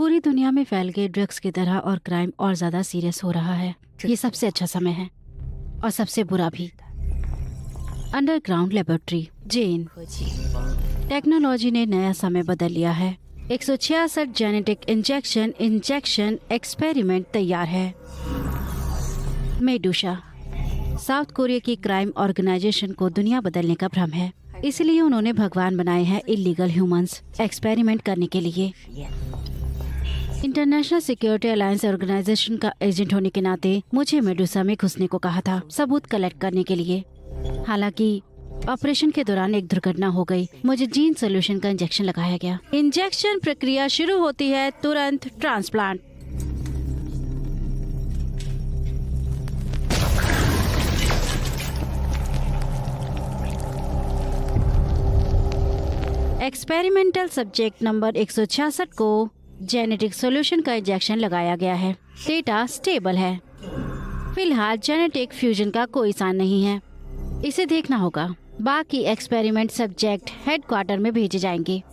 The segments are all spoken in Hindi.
पूरी दुनिया में फैल गए ड्रग्स की तरह और क्राइम और ज्यादा सीरियस हो रहा है। ये सबसे अच्छा समय है और सबसे बुरा भी। अंडरग्राउंड लेबोरेटरी जेन। टेक्नोलॉजी ने नया समय बदल लिया है। 166 जेनेटिक इंजेक्शन एक्सपेरिमेंट तैयार है। मेडुसा। साउथ कोरिया की क्राइम ऑर्गेनाइजेशन को दुनिया बदलने का भ्रम है, इसलिए उन्होंने भगवान बनाए हैं इलीगल ह्यूमंस एक्सपेरिमेंट करने के लिए। इंटरनेशनल सिक्योरिटी अलायंस ऑर्गेनाइजेशन का एजेंट होने के नाते मुझे मेडुसा में घुसने को कहा था, सबूत कलेक्ट करने के लिए। हालांकि ऑपरेशन के दौरान एक दुर्घटना हो गई। मुझे जीन सोल्यूशन का इंजेक्शन लगाया गया। इंजेक्शन प्रक्रिया शुरू होती है तुरंत ट्रांसप्लांट। एक्सपेरिमेंटल सब्जेक्ट नंबर 166 को जेनेटिक सॉल्यूशन का इंजेक्शन लगाया गया है। डेटा स्टेबल है। फिलहाल जेनेटिक फ्यूजन का कोई साइन नहीं है। इसे देखना होगा। बाकी एक्सपेरिमेंट सब्जेक्ट हेडक्वार्टर में भेजे जाएंगे।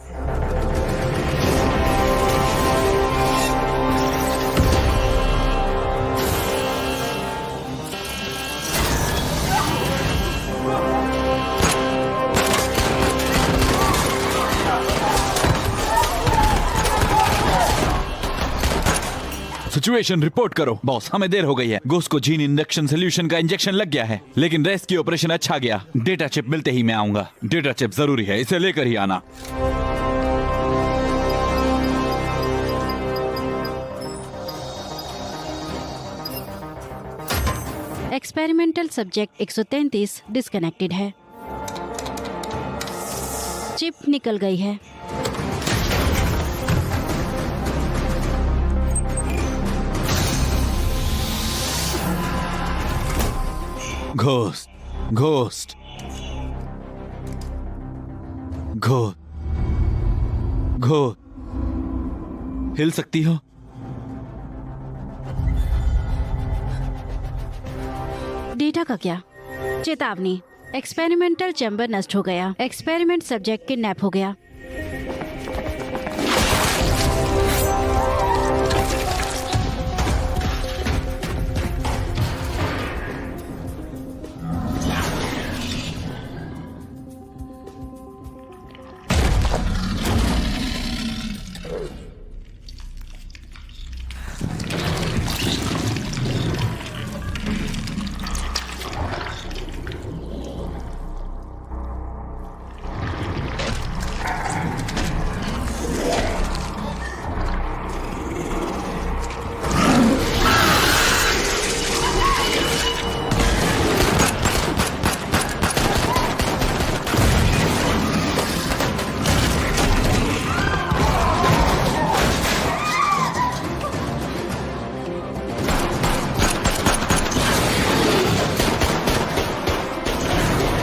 सिचुएशन रिपोर्ट करो। बॉस, हमें देर हो गई है। गोस को जीन इंडक्शन सोल्यूशन का इंजेक्शन लग गया है, लेकिन रेस्क्यू ऑपरेशन अच्छा गया। डेटा चिप मिलते ही मैं आऊंगा। डेटा चिप जरूरी है, इसे लेकर ही आना। एक्सपेरिमेंटल सब्जेक्ट 133 डिस्कनेक्टेड है। चिप निकल गई है। घोस्ट घोस्ट घो घो हिल सकती हो? डेटा का क्या? चेतावनी, एक्सपेरिमेंटल चैम्बर नष्ट हो गया। एक्सपेरिमेंट सब्जेक्ट किडनैप हो गया।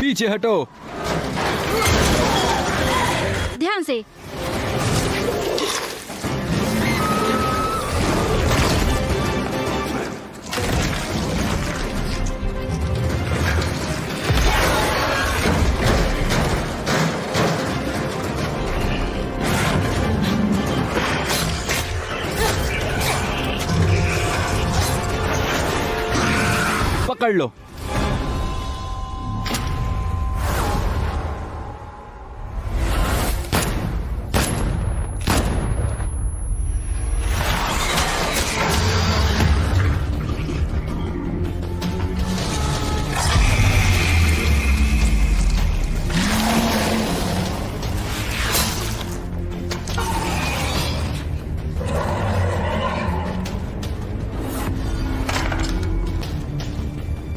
पीछे हटो। ध्यान से। पकड़ लो।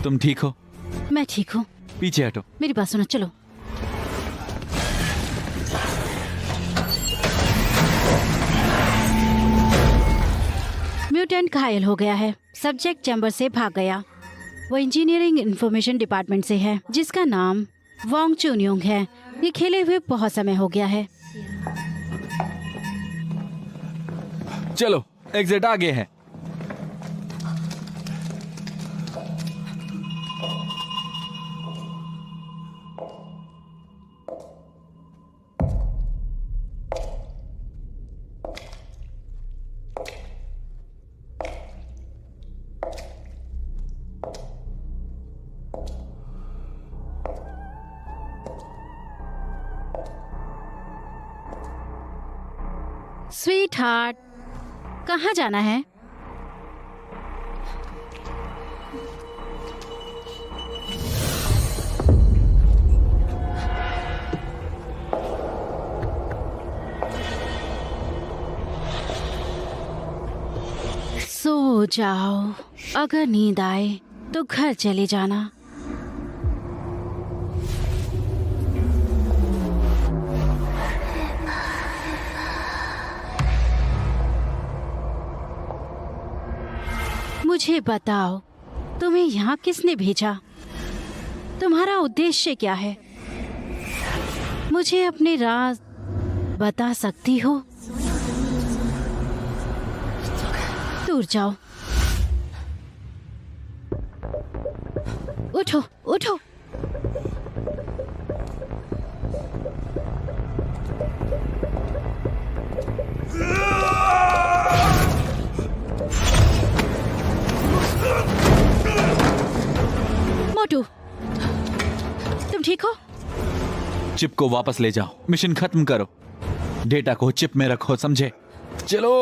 तुम ठीक हो? मैं ठीक हूँ। पीछे हटो। मेरी बात सुनो, चलो। म्यूटेंट घायल हो गया है। सब्जेक्ट चैम्बर से भाग गया। वो इंजीनियरिंग इंफॉर्मेशन डिपार्टमेंट से है, जिसका नाम वोंग चुनयोंग है। ये खेले हुए बहुत समय हो गया है। चलो, एग्जिट आगे है। स्वीट हार्ट, कहाँ जाना है? सो जाओ, अगर नींद आए तो घर चले जाना। मुझे बताओ, तुम्हें यहाँ किसने भेजा? तुम्हारा उद्देश्य क्या है? मुझे अपने राज बता सकती हो? दूर जाओ। उठो, उठो। मोटू, तुम ठीक हो? चिप को वापस ले जाओ, मिशन खत्म करो, डेटा को चिप में रखो, समझे? चलो।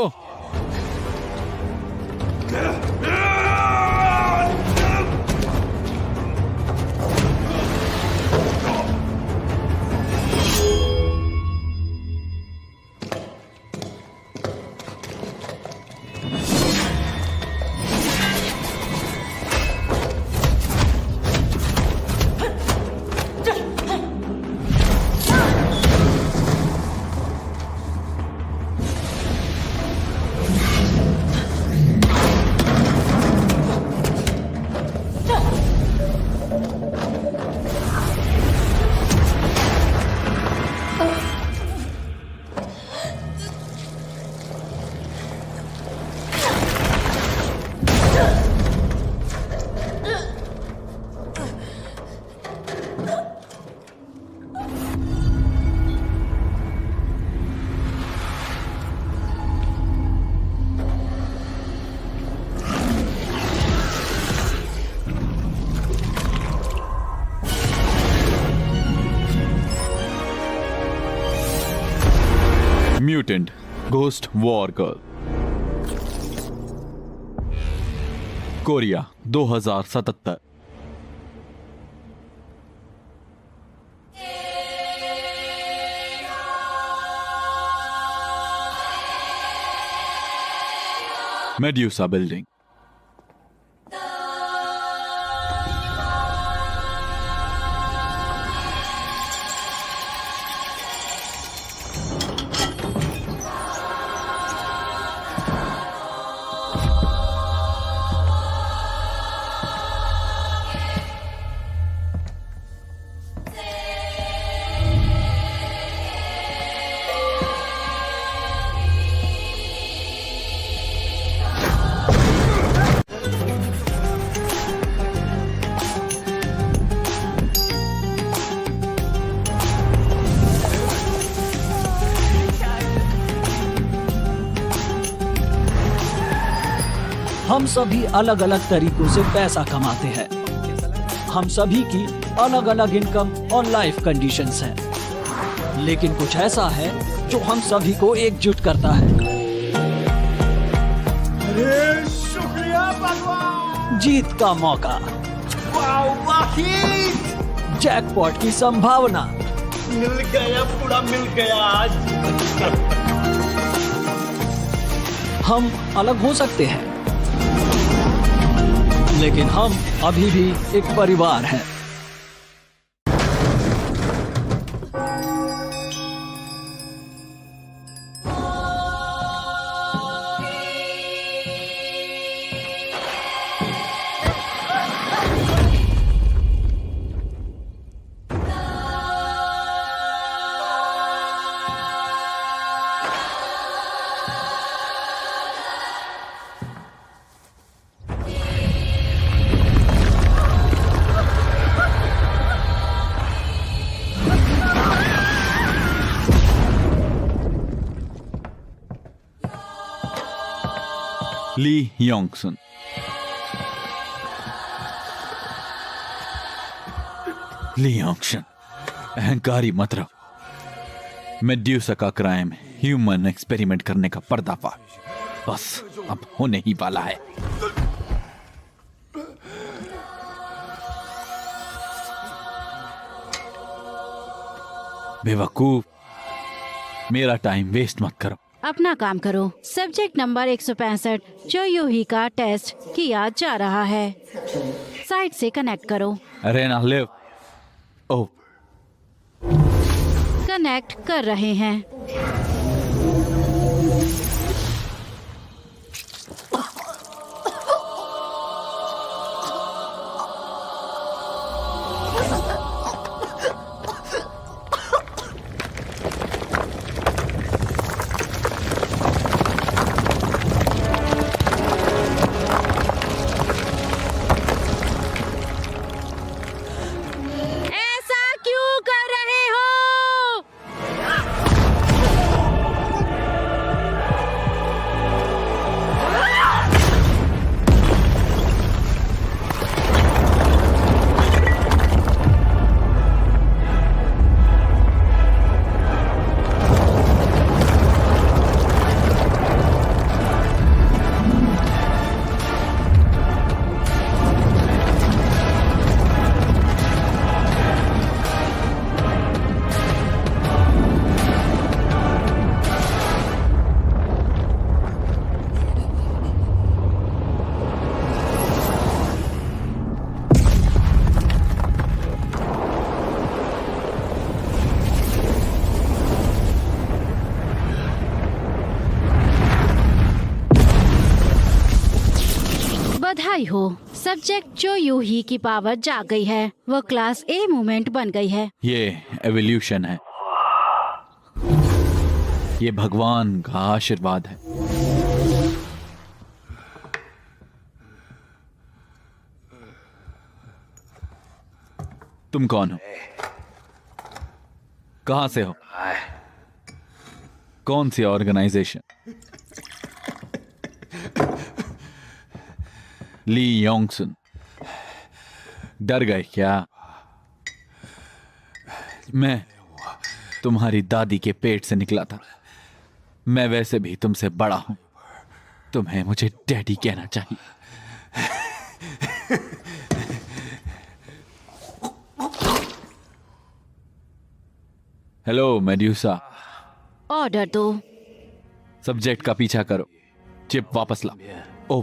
Mutant ghost war girl, Korea 2077। Medusa building. हम सभी अलग अलग तरीकों से पैसा कमाते हैं। हम सभी की अलग अलग इनकम और लाइफ कंडीशंस हैं। लेकिन कुछ ऐसा है जो हम सभी को एकजुट करता है। अरे शुक्रिया भगवान! जीत का मौका, जैकपॉट की संभावना। मिल गया, पूरा मिल गया आज। हम अलग हो सकते हैं, लेकिन हम अभी भी एक परिवार हैं। ली योंगसन। ली ऑक्शन, अहंकारी मत रहो। मेड्यूसा का क्राइम ह्यूमन एक्सपेरिमेंट करने का पर्दाफाश बस अब होने ही वाला है। बेवकूफ, मेरा टाइम वेस्ट मत करो। अपना काम करो। सब्जेक्ट नंबर 165 चोयूही का टेस्ट किया जा रहा है। साइट से कनेक्ट करो। रेना लिव। ओ, कनेक्ट कर रहे हैं। ऐसा क्यों कर रहे हो? बधाई हो, सब्जेक्ट चोयूही की पावर जाग गई है। वो क्लास ए मूवमेंट बन गई है। ये एवोल्यूशन है, ये भगवान का आशीर्वाद है। तुम कौन हो? कहां से हो? कौन सी ऑर्गेनाइजेशन? ली योंगसन। डर गए क्या? मैं तुम्हारी दादी के पेट से निकला था। मैं वैसे भी तुमसे बड़ा हूं। तुम्हें मुझे डैडी कहना चाहिए। Hello medusa. ऑर्डर दो। सब्जेक्ट का पीछा करो। चिप वापस ला। ओ,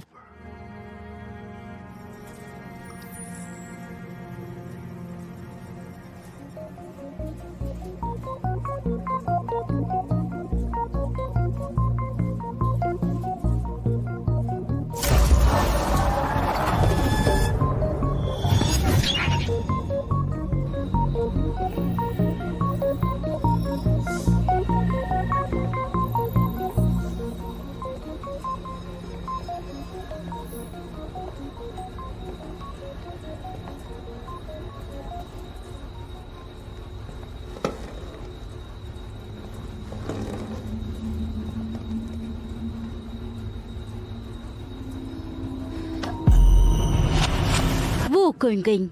वो कुंगिंग।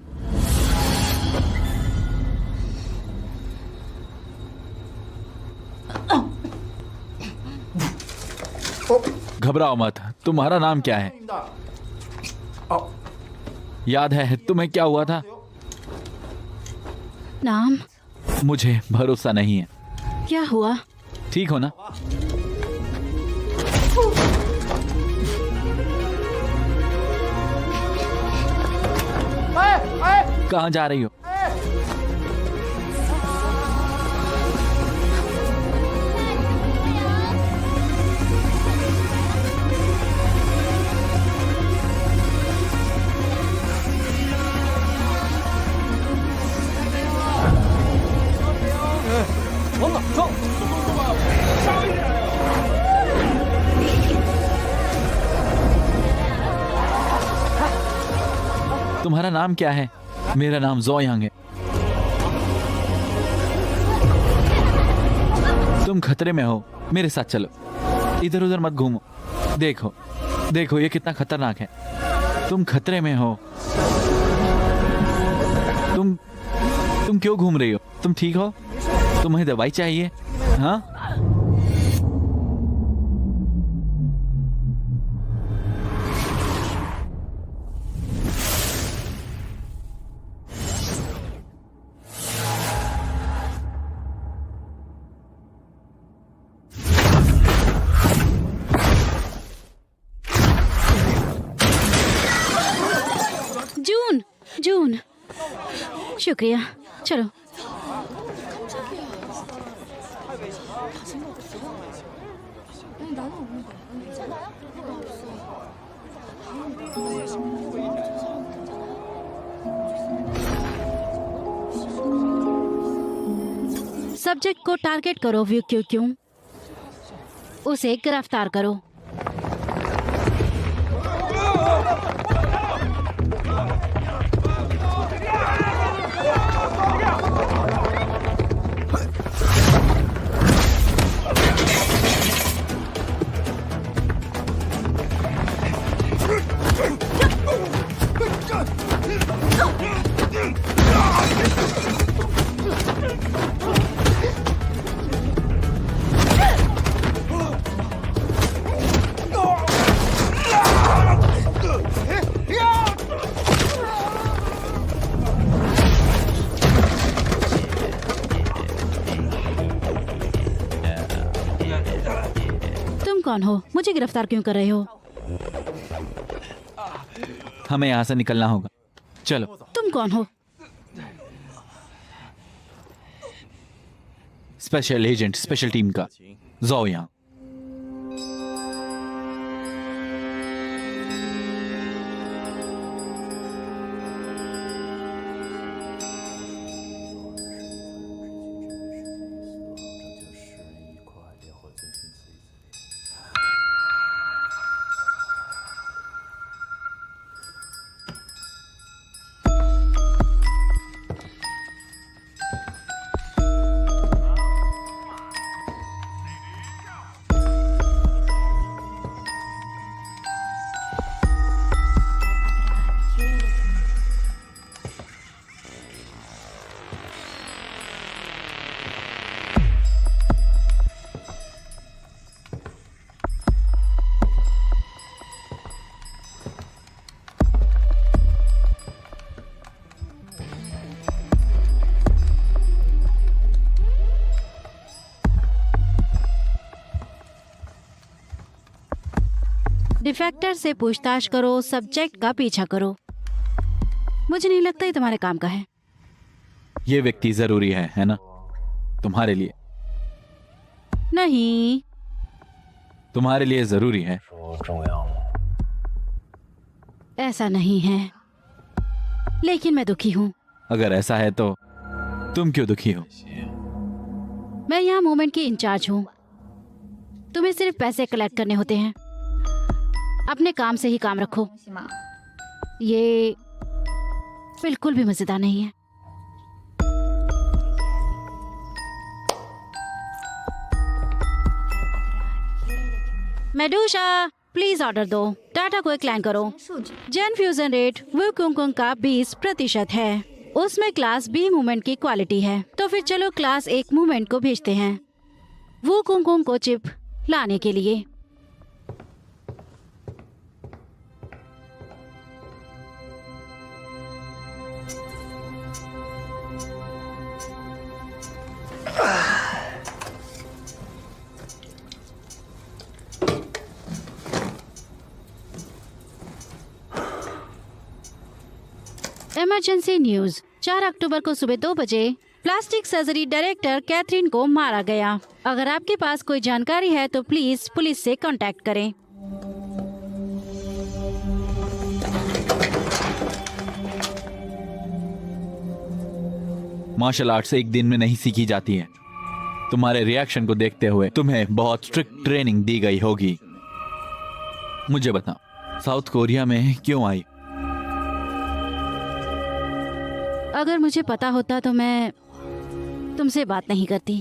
घबराओ मत। तुम्हारा नाम क्या है? याद है तुम्हें क्या हुआ था? नाम? मुझे भरोसा नहीं है। क्या हुआ? ठीक हो ना? कहाँ जा रही हो? तुम्हारा नाम क्या है? मेरा नाम जोयांग है। तुम खतरे में हो, मेरे साथ चलो। इधर उधर मत घूमो। देखो देखो ये कितना खतरनाक है। तुम खतरे में हो। तुम क्यों घूम रही हो? तुम ठीक हो? तुम्हें दवाई चाहिए? हाँ? जून, जून, शुक्रिया। चलो। सब्जेक्ट को टारगेट करो। व्यू क्यों क्यों उसे गिरफ्तार करो। तुम कौन हो? मुझे गिरफ्तार क्यों कर रहे हो? हमें यहाँ से निकलना होगा। चलो। तुम कौन हो? स्पेशल एजेंट, स्पेशल टीम का। जाओ यहाँ। डिफेक्टर से पूछताछ करो, सब्जेक्ट का पीछा करो। मुझे नहीं लगता ये तुम्हारे काम का है। ये व्यक्ति जरूरी है ना? तुम्हारे लिए? नहीं। तुम्हारे लिए जरूरी है। ऐसा नहीं है, लेकिन मैं दुखी हूँ। अगर ऐसा है तो तुम क्यों दुखी हो? मैं यहाँ मूवमेंट की इंचार्ज हूँ। तुम्हें सिर्फ पैसे कलेक्ट करने होते हैं। अपने काम से ही काम रखो। ये बिल्कुल भी मजेदार नहीं है। मेडूशा, प्लीज ऑर्डर दो। डाटा को एक्सप्लेन करो। जेन फ्यूजन रेट वो कुंकुम का 20% है। उसमें क्लास बी मूवमेंट की क्वालिटी है। तो फिर चलो क्लास एक मूवमेंट को भेजते हैं वो कुंकुम को चिप लाने के लिए। Emergency news. 4 अक्टूबर को सुबह 2 बजे प्लास्टिक सर्जरी डायरेक्टर कैथरीन को मारा गया। अगर आपके पास कोई जानकारी है तो प्लीज पुलिस से कांटेक्ट करें। मार्शल आर्ट्स एक दिन में नहीं सीखी जाती है। तुम्हारे रिएक्शन को देखते हुए तुम्हें बहुत स्ट्रिक्ट ट्रेनिंग दी गई होगी। मुझे बताओ, साउथ कोरिया में क्यों आई? अगर मुझे पता होता तो मैं तुमसे बात नहीं करती।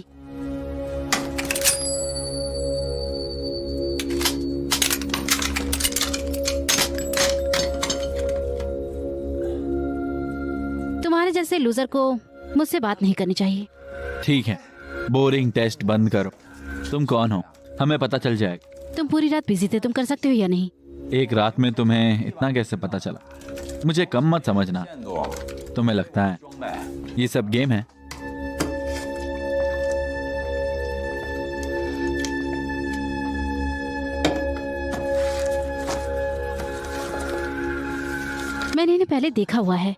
तुम्हारे जैसे लूजर को मुझसे बात नहीं करनी चाहिए। ठीक है, बोरिंग टेस्ट बंद करो। तुम कौन हो हमें पता चल जाएगा। तुम पूरी रात बिजी थे, तुम कर सकते हो या नहीं? एक रात में तुम्हें इतना कैसे पता चला? मुझे कम मत समझना। तुम्हें लगता है ये सब गेम है? मैंने इन्हें पहले देखा हुआ है।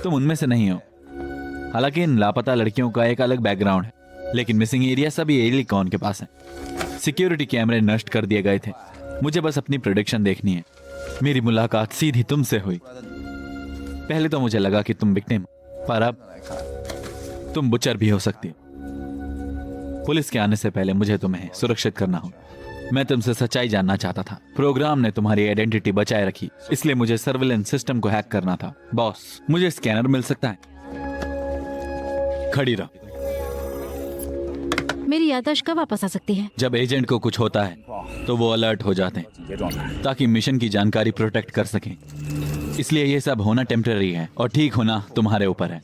तुम उनमें से नहीं हो। हालांकि इन लापता लड़कियों का एक अलग बैकग्राउंड है, लेकिन मिसिंग एरिया सभी एलिकॉन के पास है। सिक्योरिटी कैमरे नष्ट कर दिए गए थे। मुझे बस अपनी प्रेडिक्शन देखनी है। मेरी मुलाकात सीधी तुमसे हुई। पहले तो मुझे लगा कि तुम विक्टिम, पर अब तुम बुचर भी हो सकती हो। पुलिस के आने से पहले मुझे तुम्हें सुरक्षित करना होगा। मैं तुमसे सच्चाई जानना चाहता था। प्रोग्राम ने तुम्हारी आइडेंटिटी बचाए रखी, इसलिए मुझे सर्विलेंस सिस्टम को हैक करना था। बॉस, मुझे स्कैनर मिल सकता है? खड़ी रहो। मेरी याददाश्त कब वापस आ सकती है? जब एजेंट को कुछ होता है तो वो अलर्ट हो जाते हैं ताकि मिशन की जानकारी प्रोटेक्ट कर सकें। इसलिए ये सब होना टेम्पररी है और ठीक होना तुम्हारे ऊपर है।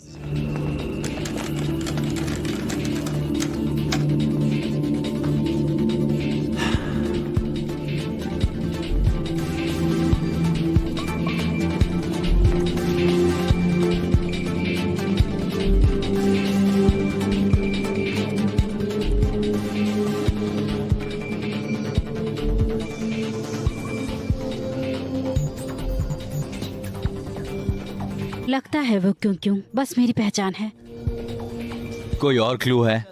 लगता है वो क्यों क्यों बस मेरी पहचान है। कोई और क्लू है?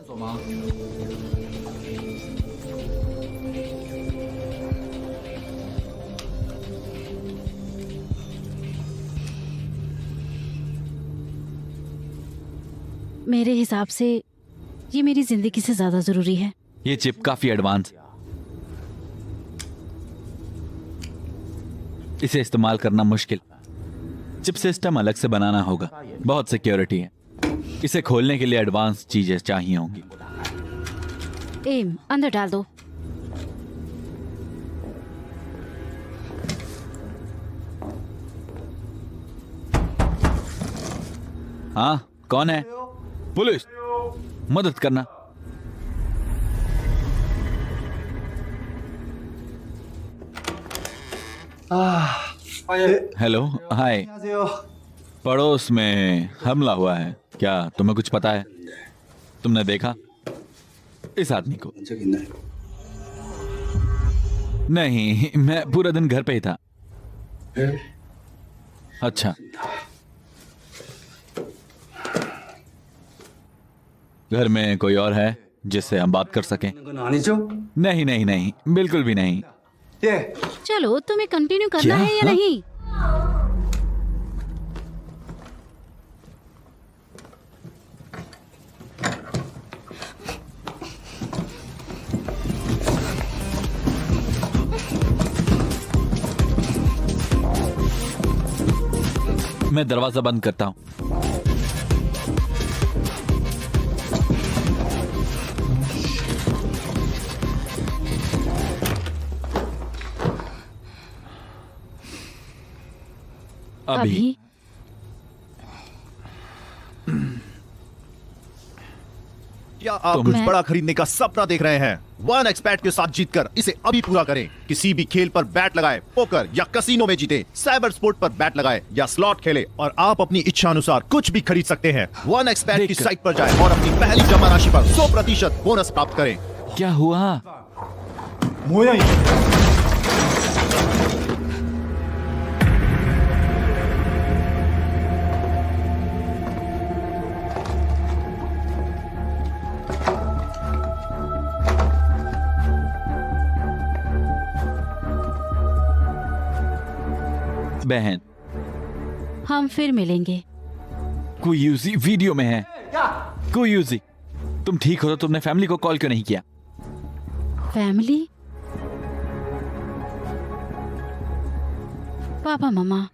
मेरे हिसाब से ये मेरी जिंदगी से ज्यादा जरूरी है। ये चिप काफी एडवांस है। इसे इस्तेमाल करना मुश्किल। चिप सिस्टम अलग से बनाना होगा। बहुत सिक्योरिटी है। इसे खोलने के लिए एडवांस चीजें चाहिए होंगी। एम अंदर डाल दो। हाँ, कौन है? पुलिस, मदद करना। हेलो, हाय। पड़ोस में हमला हुआ है। क्या तुम्हें कुछ पता है? तुमने देखा इस आदमी को? नहीं, मैं पूरा दिन घर पे ही था। अच्छा, घर में कोई और है जिससे हम बात कर सकें? नहीं नहीं नहीं, बिल्कुल भी नहीं। चलो, तुम्हें कंटिन्यू करना क्या? है या हाँ? नहीं? मैं दरवाजा बंद करता हूं। अभी क्या आप कुछ बड़ा खरीदने का सपना देख रहे हैं? वन एक्सपैट के साथ जीतकर इसे अभी पूरा करें। किसी भी खेल पर बैट लगाए, पोकर या कसिनो में जीते, साइबर स्पोर्ट पर बैट लगाए या स्लॉट खेले और आप अपनी इच्छा अनुसार कुछ भी खरीद सकते हैं। वन एक्सपैट की साइट पर जाएं और अपनी पहली जमा राशि पर 100% बोनस प्राप्त करें। क्या हुआ? बहन, हम फिर मिलेंगे। कोई यूजी वीडियो में है। कोई यूजी, तुम ठीक हो तो तुमने फैमिली को कॉल क्यों नहीं किया? फैमिली? पापा मम्मा।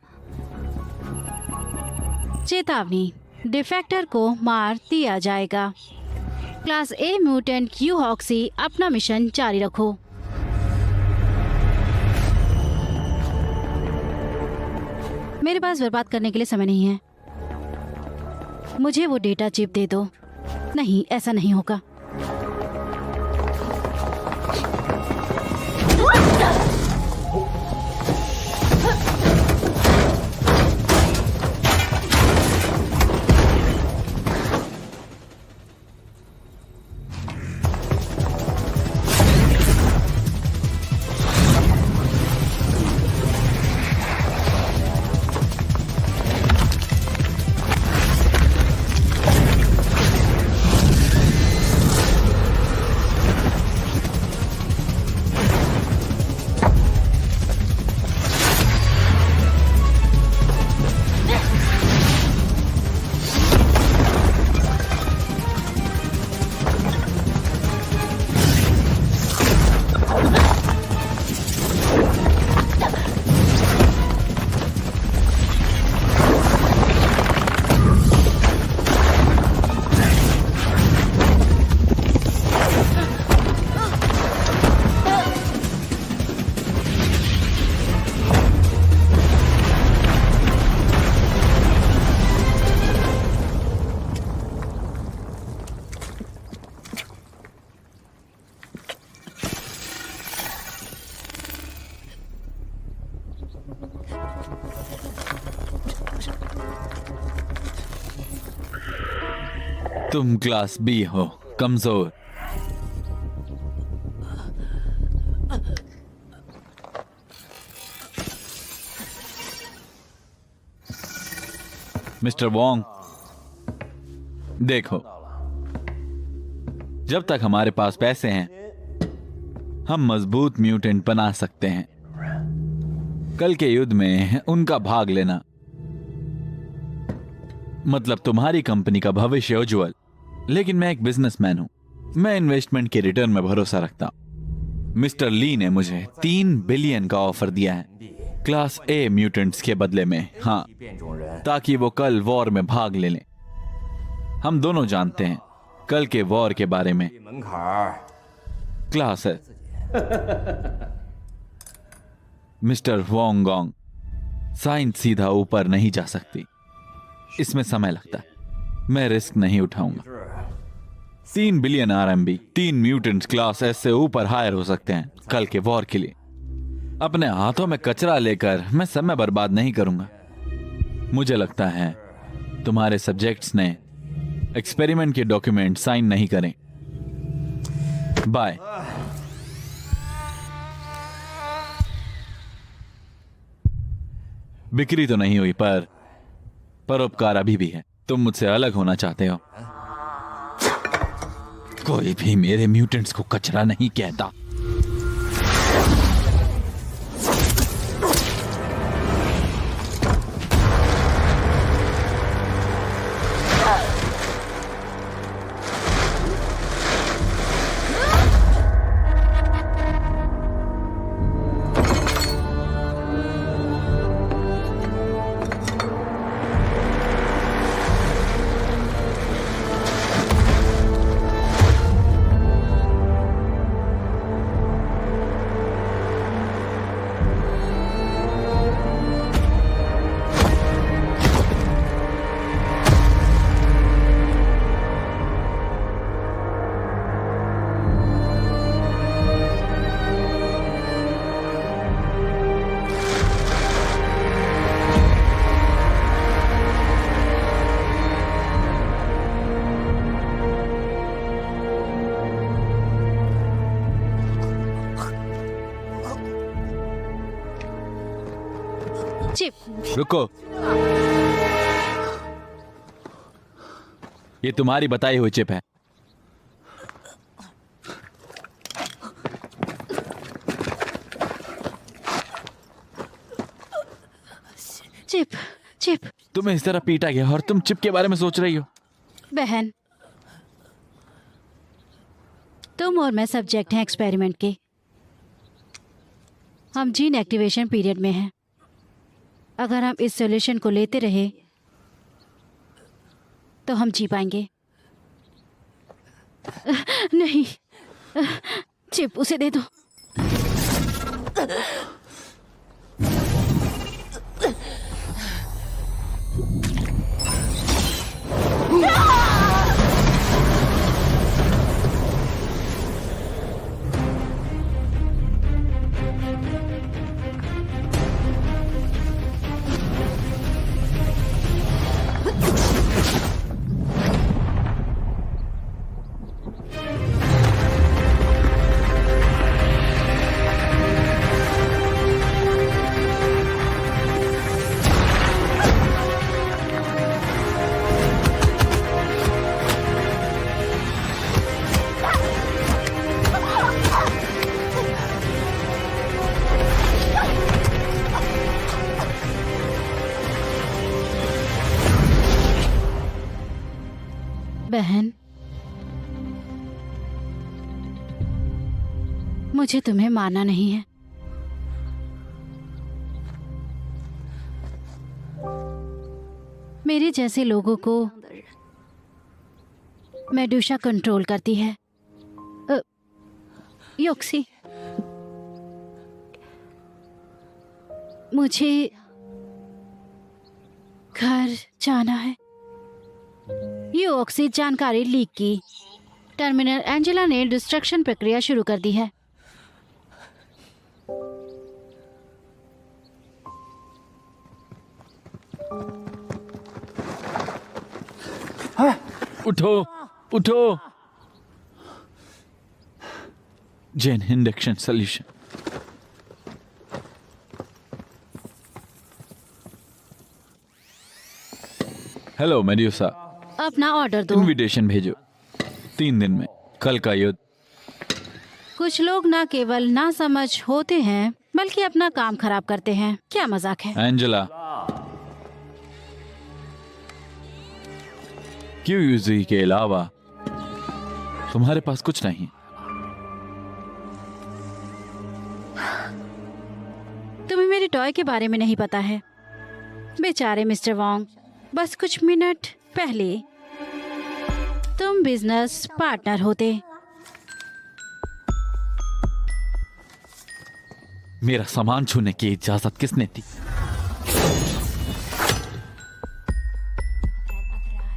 चेतावनी, डिफेक्टर को मार दिया जाएगा। क्लास ए म्यूटेंट क्यू हॉक्सी, अपना मिशन जारी रखो। मेरे पास बर्बाद करने के लिए समय नहीं है। मुझे वो डेटा चिप दे दो। नहीं, ऐसा नहीं होगा। तुम क्लास बी हो, कमजोर। मिस्टर वोंग, देखो, जब तक हमारे पास पैसे हैं हम मजबूत म्यूटेंट बना सकते हैं। कल के युद्ध में उनका भाग लेना मतलब तुम्हारी कंपनी का भविष्य उज्जवल। लेकिन मैं एक बिजनेसमैन हूं, मैं इन्वेस्टमेंट के रिटर्न में भरोसा रखता हूं। मिस्टर ली ने मुझे 3 बिलियन का ऑफर दिया है क्लास ए म्यूटेंट्स के बदले में। हाँ, ताकि वो कल वॉर में भाग ले लें। हम दोनों जानते हैं कल के वॉर के बारे में। क्लास है मिस्टर वोंगोंग, साइंस सीधा ऊपर नहीं जा सकती, इसमें समय लगता है। मैं रिस्क नहीं उठाऊंगा। 3 billion RMB, 3 mutants class S से ऊपर हायर हो सकते हैं कल के वॉर के लिए। अपने हाथों में कचरा लेकर मैं समय बर्बाद नहीं करूंगा। मुझे लगता है तुम्हारे सब्जेक्ट्स ने एक्सपेरिमेंट के डॉक्यूमेंट साइन नहीं करें। बाय। बिक्री तो नहीं हुई पर परोपकार अभी भी है। तुम मुझसे अलग होना चाहते हो। कोई भी मेरे म्यूटेंट्स को कचरा नहीं कहता। चिप, रुको, ये तुम्हारी बताई हुई चिप है। Chip, chip. तुम्हें इस तरह पीटा गया और तुम चिप के बारे में सोच रही हो। बहन, तुम और मैं सब्जेक्ट हैं एक्सपेरिमेंट के। हम जीन एक्टिवेशन पीरियड में हैं। अगर हम इस सॉल्यूशन को लेते रहे तो हम जी पाएंगे। नहीं, चिप उसे दे दो। बहन, मुझे तुम्हें मारना नहीं है। मेरे जैसे लोगों को मेडुसा कंट्रोल करती है। योक्सी, मुझे घर जाना है। योक्सी जानकारी लीक की। टर्मिनल एंजेला ने डिस्ट्रक्शन प्रक्रिया शुरू कर दी है। उठो उठो। जेन, इंडक्शन सोल्यूशन। हेलो मेड्यूसा, अपना ऑर्डर दो। इनविटेशन भेजो। 3 दिन में, कल का युद्ध। कुछ लोग ना केवल ना समझ होते हैं बल्कि अपना काम खराब करते हैं। क्या मजाक है। एंजेला, क्यों यूजी के अलावा तुम्हारे पास कुछ नहीं? तुम्हें मेरे टॉय के बारे में नहीं पता है। बेचारे मिस्टर वोंग, बस कुछ मिनट पहले तुम बिजनेस पार्टनर होते। मेरा सामान छूने की इजाजत किसने दी?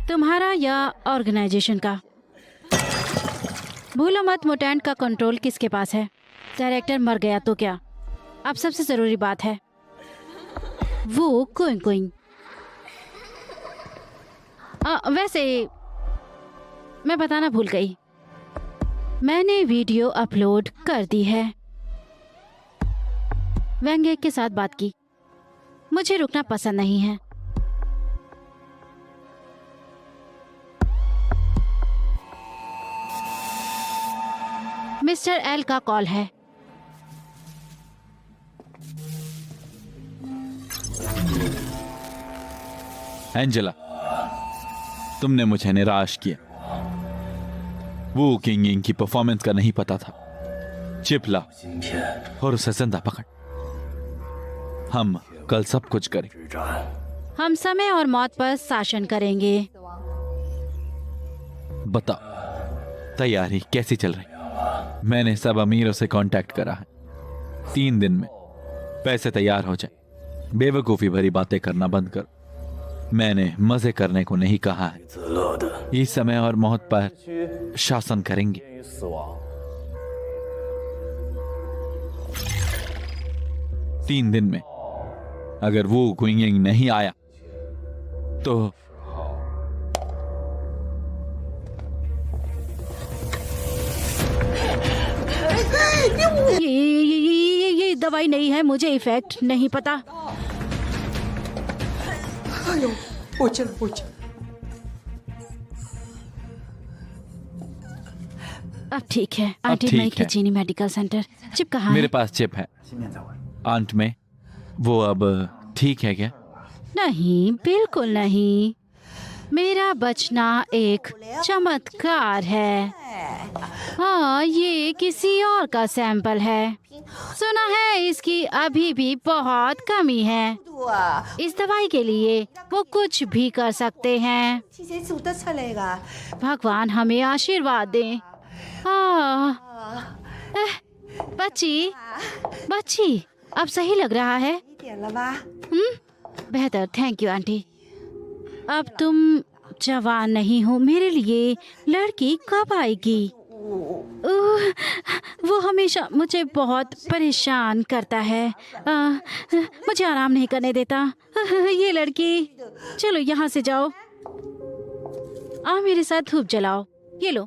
तुम्हारा या ऑर्गेनाइजेशन का? भूलो मत, मुटेंट का कंट्रोल किसके पास है? डायरेक्टर मर गया तो क्या? अब सबसे जरूरी बात है वो कोइंग। वैसे मैं बताना भूल गई, मैंने वीडियो अपलोड कर दी है। वेंगे के साथ बात की। मुझे रुकना पसंद नहीं है। मिस्टर एल का कॉल है। एंजेला, तुमने मुझे निराश किया। वो किंग की परफॉर्मेंस का नहीं पता था। चिप ला और उसे जिंदा पकड़। हम कल सब कुछ करें। हम समय और मौत पर शासन करेंगे। बता, तैयारी कैसी चल रही? मैंने सब अमीरों से कांटेक्ट करा है। 3 दिन में पैसे तैयार हो जाए। बेवकूफी भरी बातें करना बंद कर। मैंने मजे करने को नहीं कहा है। इस समय और मौत पर शासन करेंगे। 3 दिन में अगर वो गुइंग नहीं आया तो ये दवाई नहीं है, मुझे इफेक्ट नहीं पता। अब ठीक है। आंटी ठीक मई है। के चीनी मेडिकल सेंटर। चिप कहाँ मेरे है? पास चिप है। आंट में वो अब ठीक है क्या? नहीं, बिल्कुल नहीं। मेरा बचना एक चमत्कार है। हाँ, ये किसी और का सैंपल है। सुना है इसकी अभी भी बहुत कमी है। इस दवाई के लिए वो कुछ भी कर सकते हैं। भगवान हमें आशीर्वाद दें। बच्ची, अब सही लग रहा है। बेहतर, थैंक यू आंटी। अब तुम जवान नहीं हो। मेरे लिए लड़की कब आएगी? वो हमेशा मुझे बहुत परेशान करता है। मुझे आराम नहीं करने देता। ये लड़की, चलो यहाँ से जाओ। मेरे साथ धूप जलाओ। ये लो।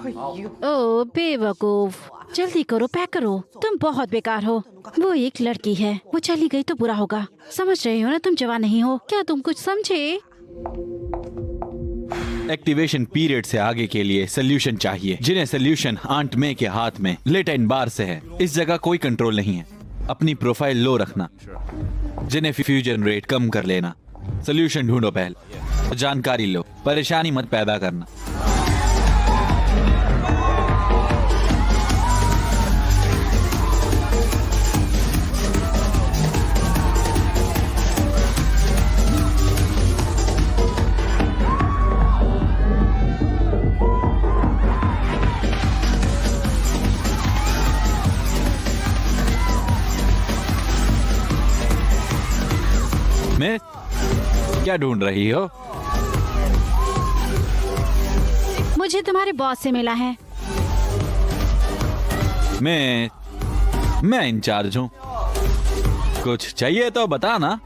ओ बेवकूफ, जल्दी करो, पैक करो। तुम बहुत बेकार हो। वो एक लड़की है, वो चली गई तो बुरा होगा। समझ रहे हो ना, तुम जवान नहीं हो। क्या तुम कुछ समझे? एक्टिवेशन पीरियड से आगे के लिए सोल्यूशन चाहिए, जिन्हें सोल्यूशन आंट में के हाथ में लेटेन बार से है। इस जगह कोई कंट्रोल नहीं है। अपनी प्रोफाइल लो रखना, जिन्हें फ्यूजन रेट कम कर लेना। सोल्यूशन ढूंढो पहले, जानकारी लो, परेशानी मत पैदा करना। मैं क्या ढूंढ रही हो? मुझे तुम्हारे बॉस से मिला है। मैं इंचार्ज हूं, कुछ चाहिए तो बता ना।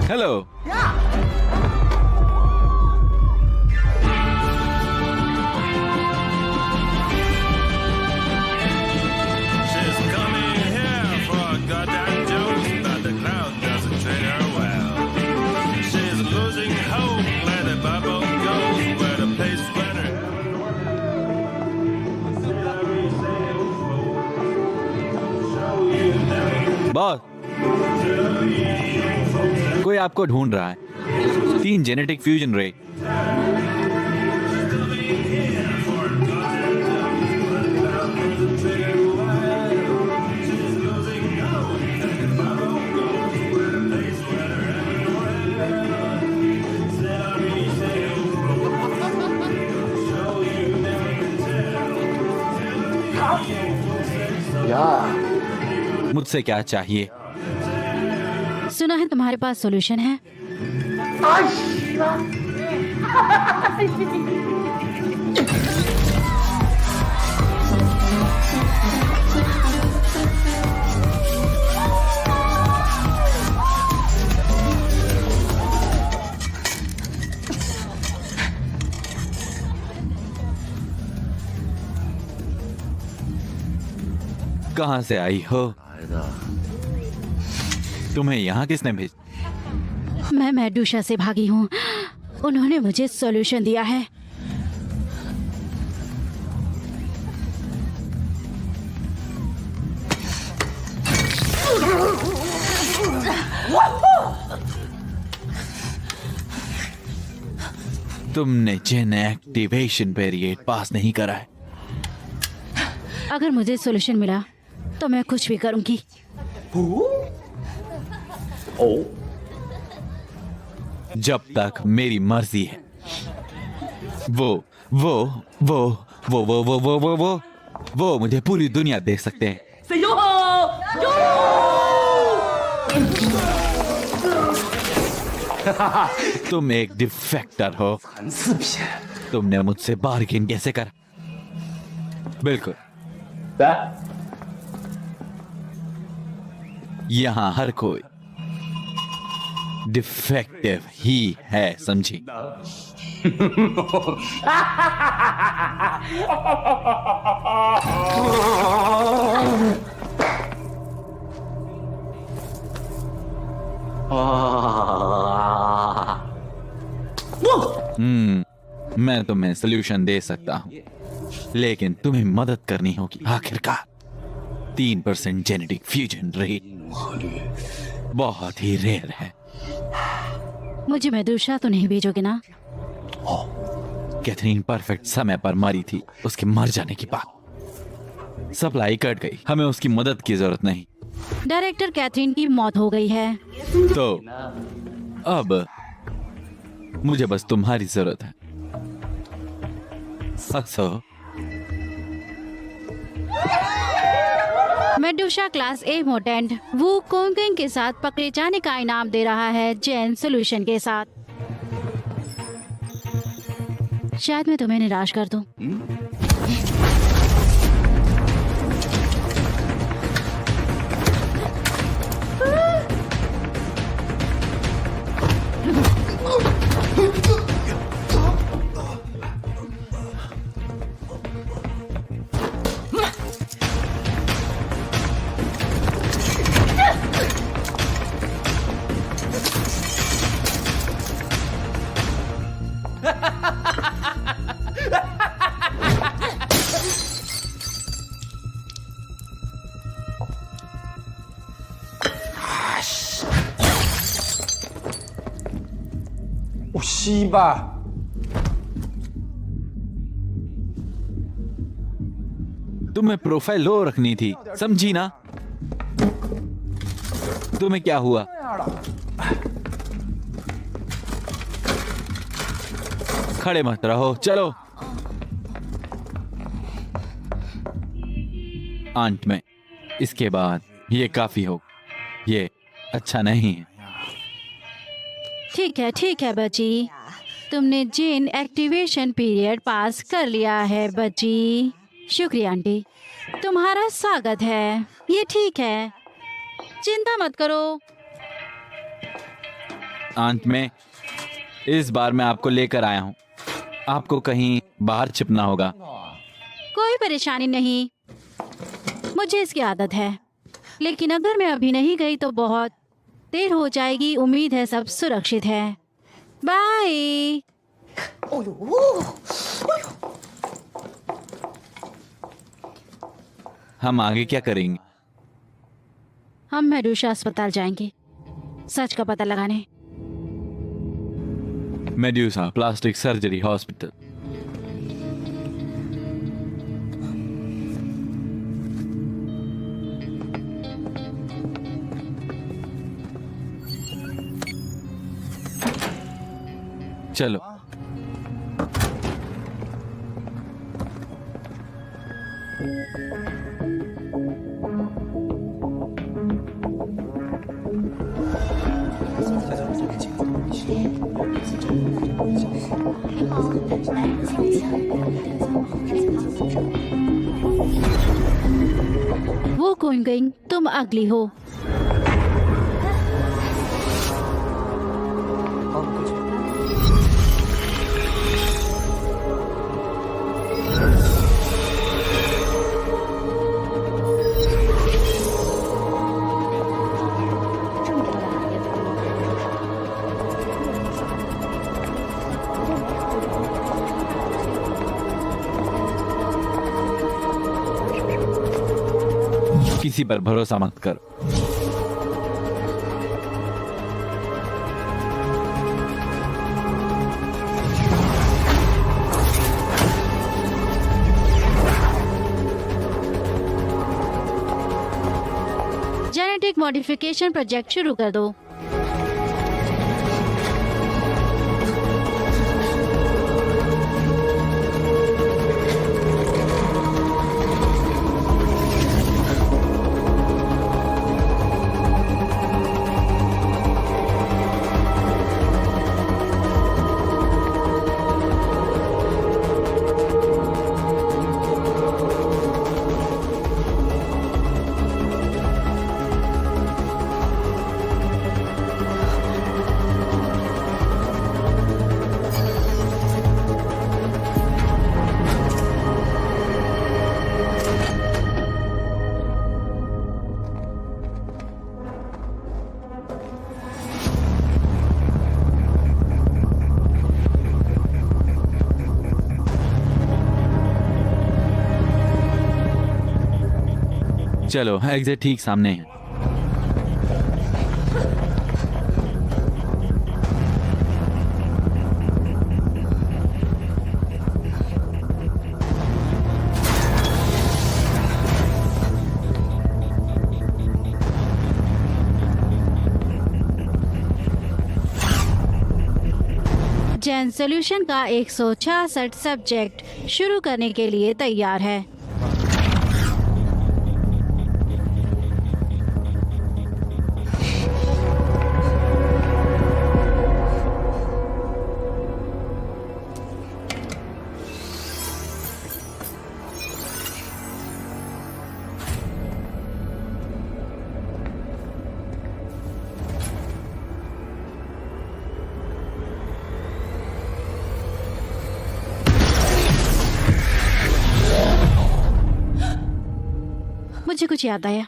Hello. She's coming here for a goddamn joke, but the crowd doesn't treat her well. She's losing hope, where the bubble goes, where the place better. Boss, कोई आपको ढूंढ रहा है। 3 जेनेटिक फ्यूजन रे। मुझसे क्या चाहिए? सुना है तुम्हारे पास सॉल्यूशन है। कहां से आई हो? तुम्हें यहाँ किसने भेज? मैं मेडुसा से भागी हूँ। उन्होंने मुझे सॉल्यूशन दिया है। तुमने जेन एक्टिवेशन पीरियड पास नहीं करा है। अगर मुझे सॉल्यूशन मिला तो मैं कुछ भी करूंगी। जब तक मेरी मर्जी है। वो मुझे पूरी दुनिया देख सकते हैं। तुम एक डिफेक्टर हो। तुमने मुझसे बार्गेन कैसे करा? बिल्कुल, यहां हर कोई डिफेक्टिव ही है, समझी? मैं तुम्हें सॉल्यूशन दे सकता हूं, लेकिन तुम्हें मदद करनी होगी। आखिरकार 3% जेनेटिक फ्यूजन रेट बहुत ही रेयर है। मुझे मेडुसा तो नहीं भेजोगे ना? कैथरीन परफेक्ट समय पर मरी थी। उसके मर जाने के बाद सप्लाई कट गई। हमें उसकी मदद की जरूरत नहीं। डायरेक्टर कैथरीन की मौत हो गई है। तो अब मुझे बस तुम्हारी जरूरत है। हंसो। मेडुसा क्लास ए मोटेंट वू कोंगिंग के साथ पकड़े जाने का इनाम दे रहा है जेन सॉल्यूशन के साथ। शायद मैं तुम्हें निराश कर दूं। 鸡巴！ तुम्हें प्रोफाइल लो रखनी थी, समझी ना? तुम्हें क्या हुआ? खड़े मत रहो, चलो। आंट में इसके बाद ये काफी हो, ये अच्छा नहीं है। ठीक है बच्ची, तुमने जेन एक्टिवेशन पीरियड पास कर लिया है बच्ची। शुक्रिया आंटी, तुम्हारा स्वागत है। ये ठीक है, चिंता मत करो। अंत में इस बार मैं आपको लेकर आया हूँ, आपको कहीं बाहर छिपना होगा। कोई परेशानी नहीं, मुझे इसकी आदत है, लेकिन अगर मैं अभी नहीं गई तो बहुत देर हो जाएगी। उम्मीद है सब सुरक्षित है। बाय। हम आगे क्या करेंगे? हम मेडुसा अस्पताल जाएंगे सच का पता लगाने। Medusa plastic surgery hospital. चलो। वो गोइंग तुम अगली हो। किसी पर भरोसा मत करो। जेनेटिक मॉडिफिकेशन प्रोजेक्ट शुरू कर दो। चलो, एग्जिट ठीक सामने है। जेन सॉल्यूशन का 166 सब्जेक्ट शुरू करने के लिए तैयार है। मुझे कुछ याद आया।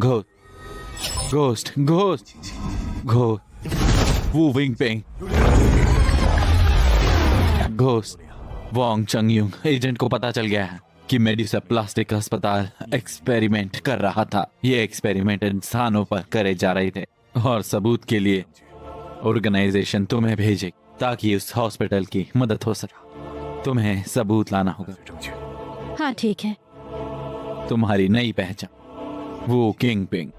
Ghost ghost ghost ghost. Wu Wing Peng, ghost, Wong चंगयुंग। एजेंट को पता चल गया है कि मेड्यूसा प्लास्टिक अस्पताल एक्सपेरिमेंट कर रहा था। ये एक्सपेरिमेंट इंसानों पर करे जा रहे थे और सबूत के लिए ऑर्गेनाइजेशन तुम्हें भेजे ताकि उस हॉस्पिटल की मदद हो सके। तुम्हें सबूत लाना होगा। हाँ ठीक है। तुम्हारी नई पहचान, वो किंग पिंग।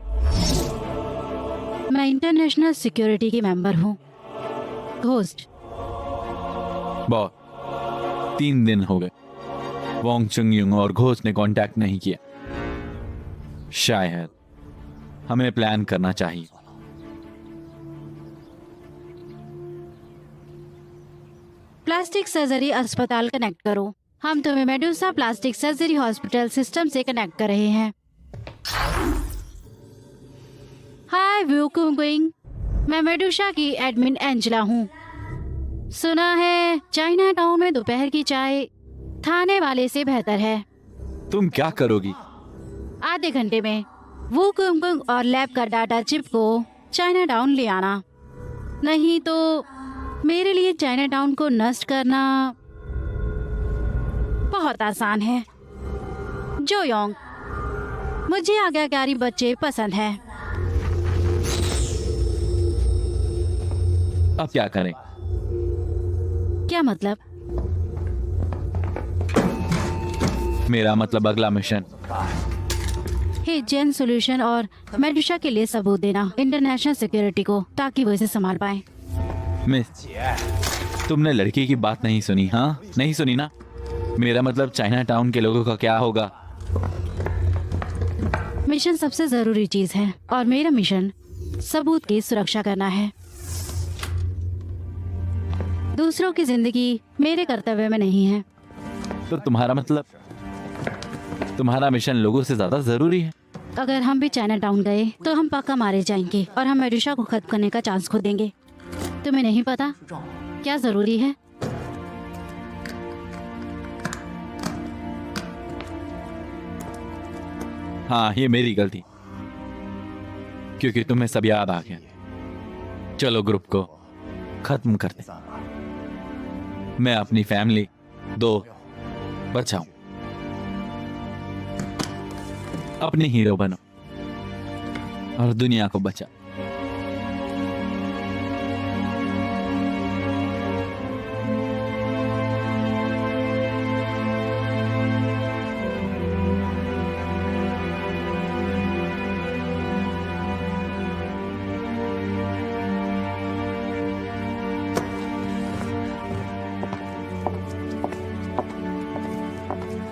मैं इंटरनेशनल सिक्योरिटी की मेंबर हूँ। घोस्ट। बहुत 3 दिन हो गए वोंग चंगयुंग और घोस्ट ने कांटेक्ट नहीं किया। शायद हमें प्लान करना चाहिए। प्लास्टिक सर्जरी अस्पताल कनेक्ट करो। हम तुम्हें Medusa plastic surgery hospital system से कनेक्ट कर रहे हैं। हाय व्यूकुंग, मैं मेडुसा की एडमिन एंजेला हूँ। सुना है चाइना टाउन में दोपहर की चाय खाने वाले से बेहतर है। तुम क्या करोगी? आधे घंटे में वूकुंग और लैब का डाटा चिप को चाइना टाउन ले आना। नहीं तो मेरे लिए चाइना टाउन को नष्ट करना बहुत आसान है। जो योंग, मुझे आज्ञाकारी बच्चे पसंद हैं। अब क्या करें? क्या मतलब? मेरा मतलब अगला मिशन। हे जेन सॉल्यूशन और मेडुसा के लिए सबूत देना इंटरनेशनल सिक्योरिटी को, ताकि वो इसे संभाल पाए। मिस, तुमने लड़की की बात नहीं सुनी? हाँ, नहीं सुनी ना? मेरा मतलब चाइना टाउन के लोगों का क्या होगा? मिशन सबसे जरूरी चीज है और मेरा मिशन सबूत की सुरक्षा करना है। दूसरों की जिंदगी मेरे कर्तव्य में नहीं है। तो तुम्हारा मतलब तुम्हारा मिशन लोगों से ज्यादा जरूरी है? अगर हम भी चाइना टाउन गए तो हम पक्का मारे जाएंगे और हम मेडुसा को खत्म करने का चांस खो देंगे। तुम्हें नहीं पता क्या जरूरी है? हाँ, ये मेरी गलती, क्योंकि तुम्हें सब याद आ गया। चलो ग्रुप को खत्म करते। मैं अपनी फैमिली 2 बचाऊं। अपने हीरो बनो और दुनिया को बचा।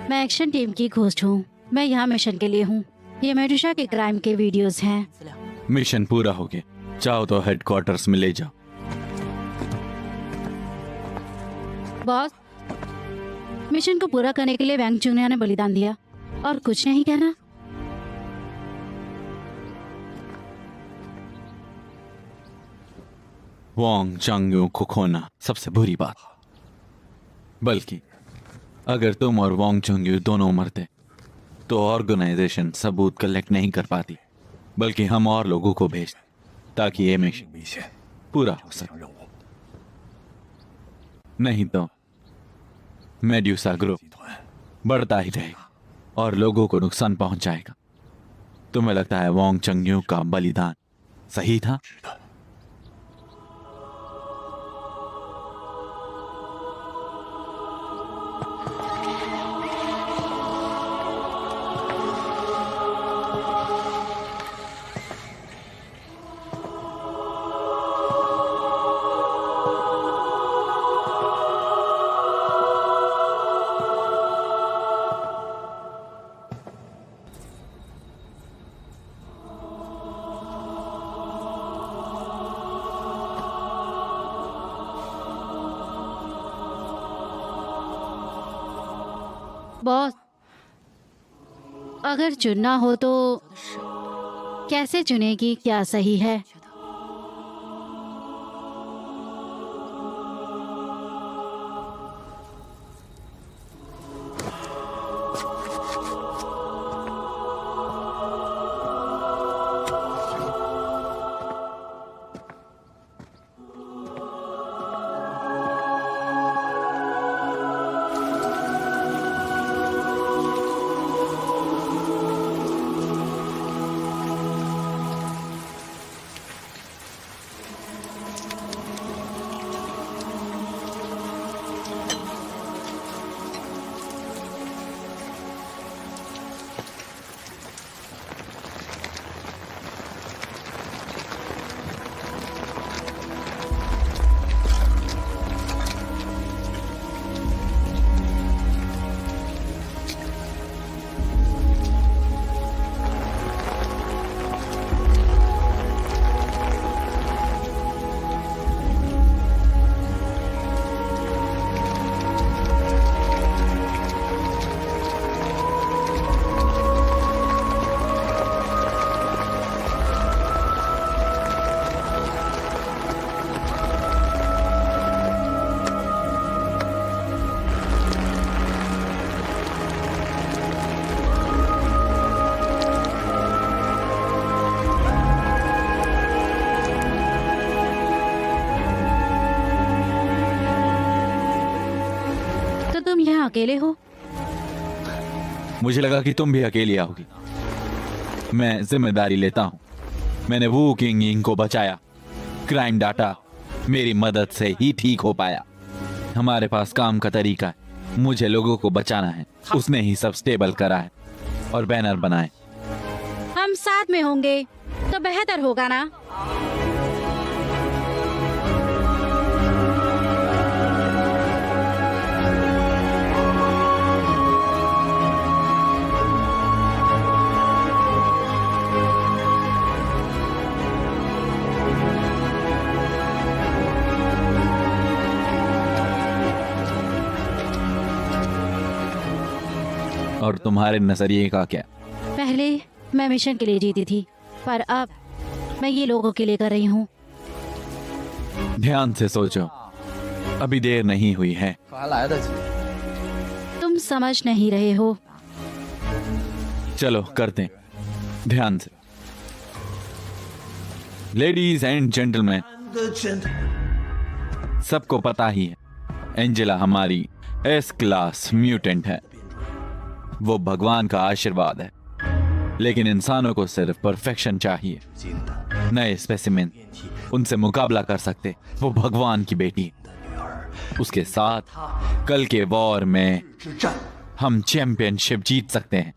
मैं एक्शन टीम की घोस्ट हूँ। मैं यहाँ मिशन के लिए हूँ। ये मेडुसा के क्राइम के वीडियोस हैं। मिशन पूरा हो गया। चाहो तो हेडक्वार्टर्स में ले जाओ। बॉस, मिशन को पूरा करने के लिए वैंग चुनिया ने बलिदान दिया और कुछ नहीं कहना। वोंग चंगयू को खोना सबसे बुरी बात, बल्कि अगर तुम और वोंग चंगयू दोनों मरते तो ऑर्गेनाइजेशन सबूत कलेक्ट नहीं कर पाती, बल्कि हम और लोगों को भेजते ताकि ये मिशन पूरा हो सके। नहीं तो मेड्यूसा ग्रुप बढ़ता ही रहेगा और लोगों को नुकसान पहुंचाएगा। तुम्हें लगता है वोंग चंगयू का बलिदान सही था? बॉस, अगर चुनना हो तो कैसे चुनेगी क्या सही है? अकेले हो? मुझे लगा कि तुम भी अकेली आओगी। मैं जिम्मेदारी लेता हूँ। मैंने वू किंग यिंग को बचाया। क्राइम डाटा मेरी मदद से ही ठीक हो पाया। हमारे पास काम का तरीका है। मुझे लोगों को बचाना है। उसने ही सब स्टेबल करा है और बैनर बनाए। हम साथ में होंगे तो बेहतर होगा ना? और तुम्हारे नजरिए का क्या? पहले मैं मिशन के लिए जीती थी, पर अब मैं ये लोगों के लिए कर रही हूँ। ध्यान से सोचो, अभी देर नहीं हुई है। तुम समझ नहीं रहे हो। चलो करते हैं, ध्यान से। लेडीज एंड जेंटलमैन, सबको पता ही है, एंजेला हमारी एस क्लास म्यूटेंट है। वो भगवान का आशीर्वाद है, लेकिन इंसानों को सिर्फ परफेक्शन चाहिए। नए स्पेसिमेन उनसे मुकाबला कर सकते। वो भगवान की बेटी है। उसके साथ कल के वॉर में हम चैंपियनशिप जीत सकते हैं।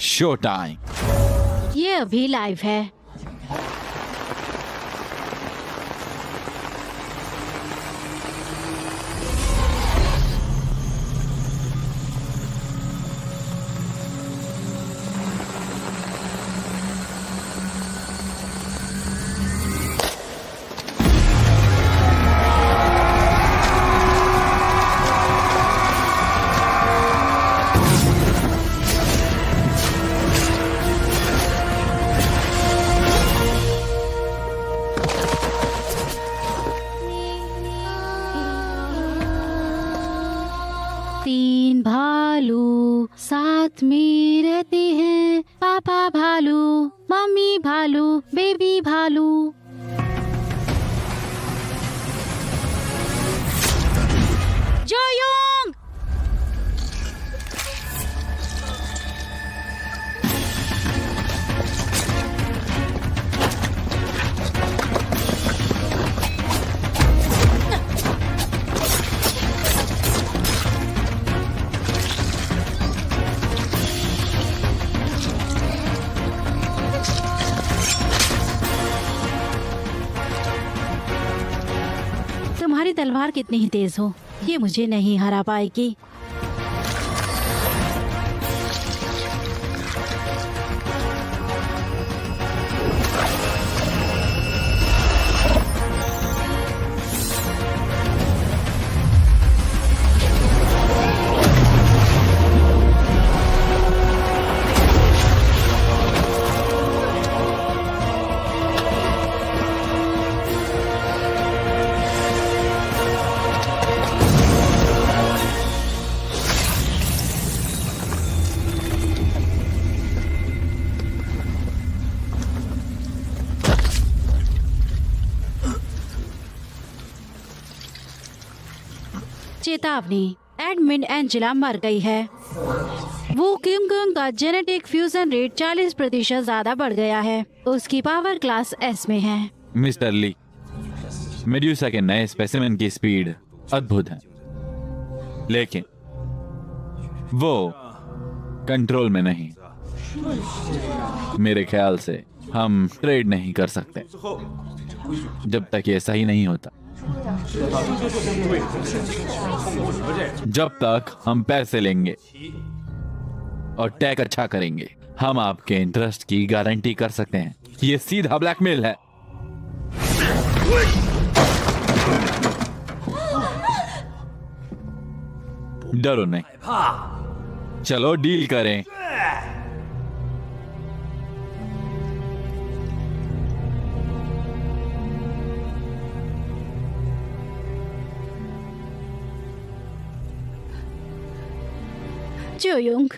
Show time. ये अभी लाइव है। तीन भालू साथ में रहते हैं, पापा भालू, मम्मी भालू, बेबी भालू। जोयोंग! तुम्हारी तलवार कितनी ही तेज हो, ये मुझे नहीं हरा पाएगी। चेतावनी, एडमिन एंजेला मर गई है। वो किंग का जेनेटिक फ्यूजन रेट 40% ज्यादा बढ़ गया है। उसकी पावर क्लास एस में है। मिस्टर ली, मेड्यूसा के नए स्पेसिमेन की स्पीड अद्भुत है, लेकिन वो कंट्रोल में नहीं। मेरे ख्याल से हम ट्रेड नहीं कर सकते जब तक ये सही नहीं होता। जब तक हम पैसे लेंगे और टैग अच्छा करेंगे, हम आपके इंटरेस्ट की गारंटी कर सकते हैं। ये सीधा ब्लैकमेल है। डरो नहीं, चलो डील करें। जोयोंग,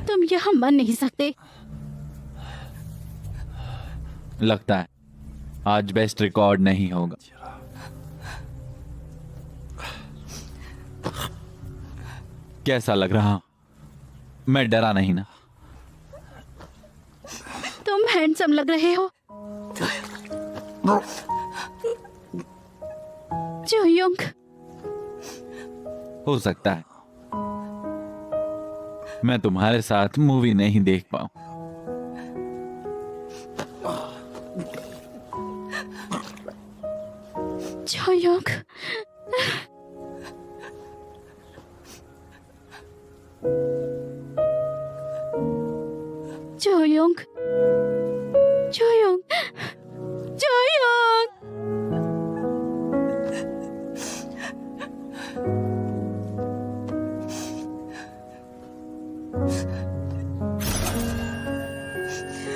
तुम यहाँ मर नहीं सकते। लगता है आज बेस्ट रिकॉर्ड नहीं होगा। कैसा लग रहा हूं? मैं डरा नहीं ना? तुम हैंडसम लग रहे हो। जोयोंग, हो सकता है मैं तुम्हारे साथ मूवी नहीं देख पाऊं। जोयोंग, जोयोंग, जोयोंग, जोयोंग।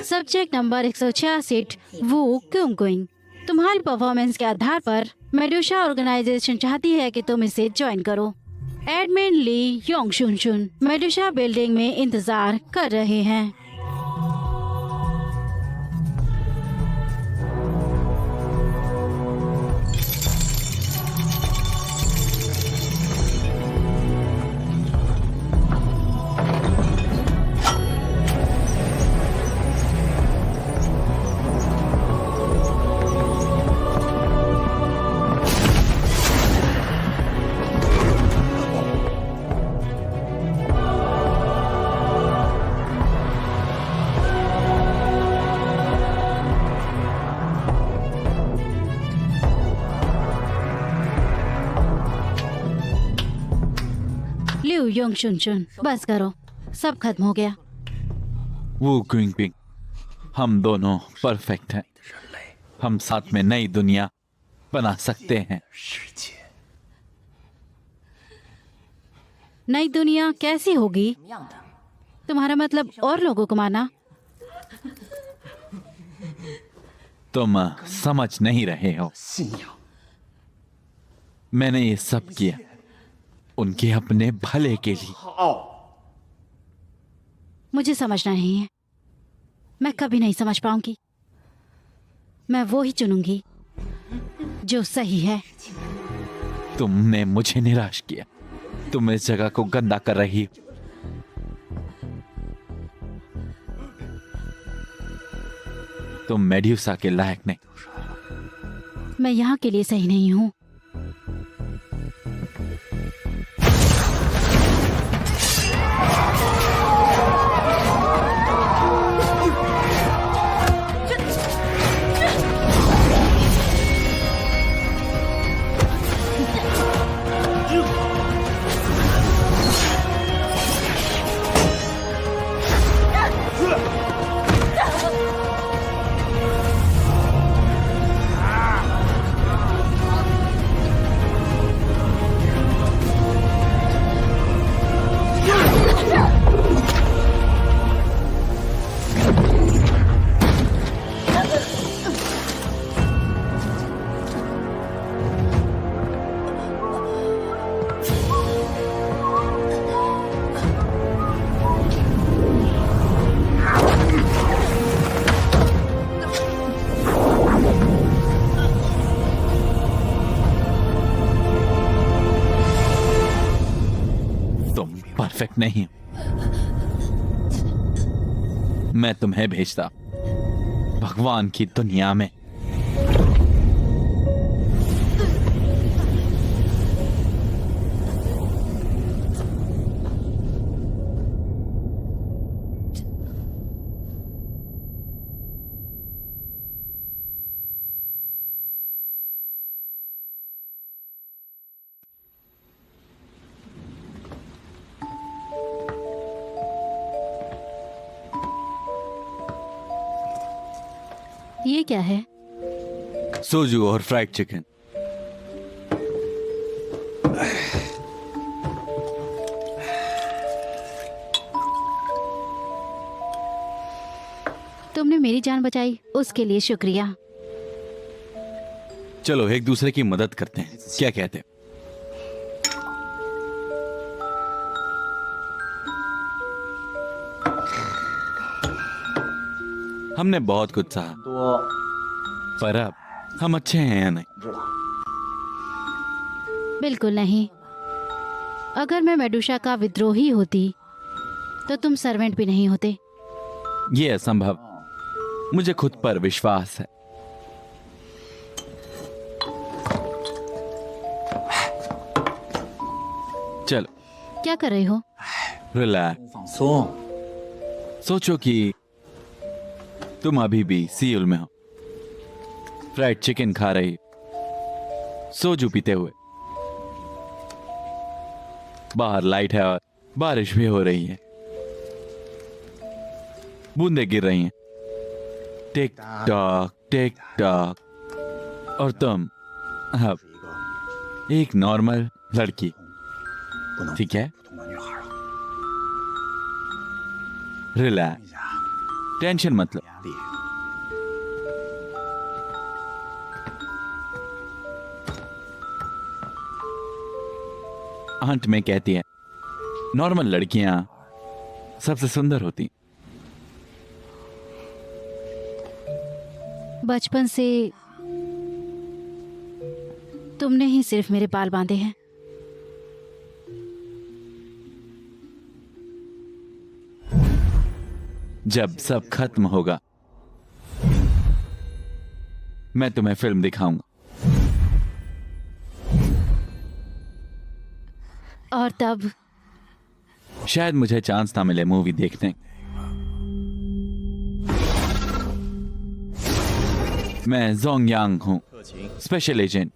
सब्जेक्ट नंबर 166, वो क्यों गोइंग। तुम्हारी परफॉर्मेंस के आधार पर मेडुसा ऑर्गेनाइजेशन चाहती है कि तुम इसे ज्वाइन करो। एडमिन ली योंग शुन शुन मेडुसा बिल्डिंग में इंतजार कर रहे हैं। लिu योंग शुन शुन, बस करो, सब खत्म हो गया। वो क्विंग पिंग, हम दोनों परफेक्ट हैं। हम साथ में नई दुनिया बना सकते हैं। नई दुनिया कैसी होगी? तुम्हारा मतलब और लोगों को मारना? तुम समझ नहीं रहे हो। मैंने ये सब किया उनके अपने भले के लिए। मुझे समझना नहीं है, मैं कभी नहीं समझ पाऊंगी। मैं वो ही चुनूंगी जो सही है। तुमने मुझे निराश किया। तुम इस जगह को गंदा कर रही हो। तुम मेड्यूसा के लायक नहीं। मैं यहाँ के लिए सही नहीं हूँ। परफेक्ट नहीं हूं। मैं तुम्हें भेजता भगवान की दुनिया में। ये क्या है? सोजू और फ्राइड चिकन। तुमने मेरी जान बचाई, उसके लिए शुक्रिया। चलो एक दूसरे की मदद करते हैं, क्या कहते हैं? हमने बहुत कुछ सहा, पर अब हम अच्छे हैं या नहीं? बिल्कुल नहीं। अगर मैं मेडुसा का विद्रोही होती तो तुम सर्वेंट भी नहीं होते। ये असंभव। मुझे खुद पर विश्वास है। चलो। क्या कर रहे हो? रिलैक्स। सोचो कि तुम अभी भी सियोल में हो, फ्राइड चिकन खा रही, सोजू पीते हुए, बाहर लाइट है और बारिश भी हो रही है, बूंदे गिर रही हैं, टिक टॉक, और तुम अब एक नॉर्मल लड़की, ठीक है? रिलैक्स, टेंशन मत लो। आंट में कहती है नॉर्मल लड़कियां सबसे सुंदर होती। बचपन से तुमने ही सिर्फ मेरे बाल बांधे हैं। जब सब खत्म होगा मैं तुम्हें फिल्म दिखाऊंगा। और तब शायद मुझे चांस ना मिले मूवी देखने। मैं जोंग यांग हूं, स्पेशल एजेंट।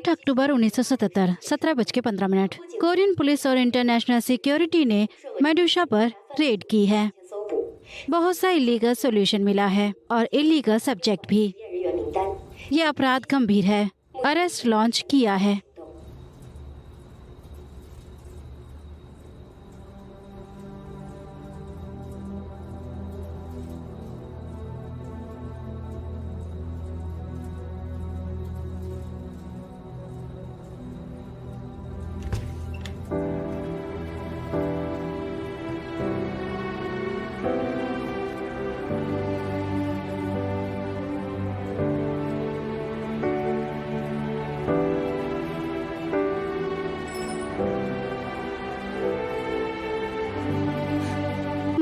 अक्टूबर 1977 17:15 कोरियन पुलिस और इंटरनेशनल सिक्योरिटी ने मेडुसा पर रेड की है। बहुत सा इलीगल सॉल्यूशन मिला है और इलीगल सब्जेक्ट भी। ये अपराध गंभीर है। अरेस्ट लॉन्च किया है।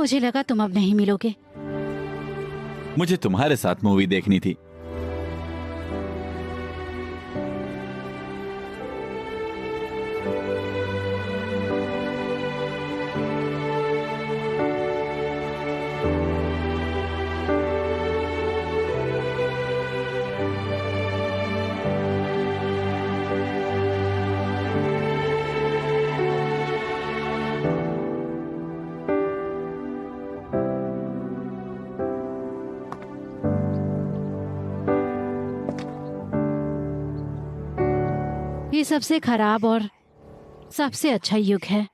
मुझे लगा तुम अब नहीं मिलोगे। मुझे तुम्हारे साथ मूवी देखनी थी। ये सबसे खराब और सबसे अच्छा युग है।